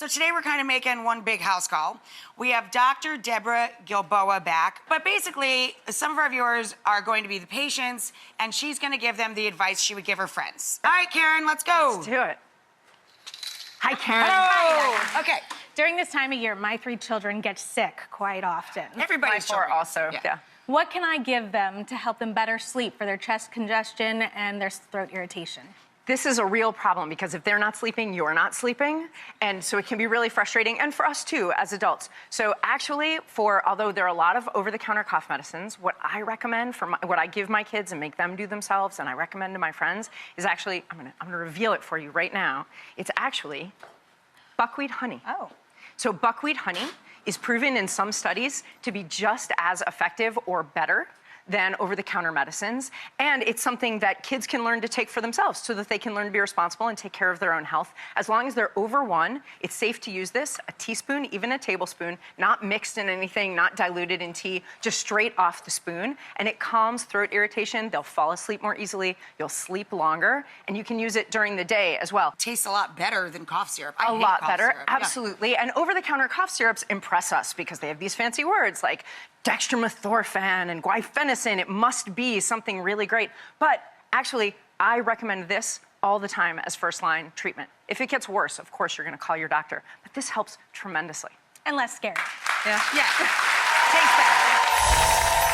So today we're kind of making one big house call. We have Dr. Deborah Gilboa back, but basically some of our viewers are going to be the patients and she's going to give them the advice she would give her friends. All right, Karen, let's go. Let's do it. Hi, Karen. Hi. Okay. During this time of year, my 3 children get sick quite often. Everybody's My 4 also, yeah. What can I give them to help them better sleep for their chest congestion and their throat irritation? This is a real problem because if they're not sleeping, you're not sleeping. And so it can be really frustrating, and for us too, as adults. So actually, although there are a lot of over-the-counter cough medicines, what I recommend what I give my kids and make them do themselves, and I recommend to my friends, is actually, I'm gonna reveal it for you right now. It's actually buckwheat honey. Oh. So buckwheat honey is proven in some studies to be just as effective or better than over-the-counter medicines. And it's something that kids can learn to take for themselves so that they can learn to be responsible and take care of their own health. As long as they're over 1, it's safe to use this, a teaspoon, even a tablespoon, not mixed in anything, not diluted in tea, just straight off the spoon. And it calms throat irritation. They'll fall asleep more easily. You'll sleep longer. And you can use it during the day as well. Tastes a lot better than cough syrup. I A hate lot cough better, syrup. absolutely. Yeah. And over-the-counter cough syrups impress us because they have these fancy words like dextromethorphan and guaifenesin. It must be something really great. But actually, I recommend this all the time as first-line treatment. If it gets worse, of course, you're going to call your doctor. But this helps tremendously. And less scary. Yeah. Yeah. Tastes better.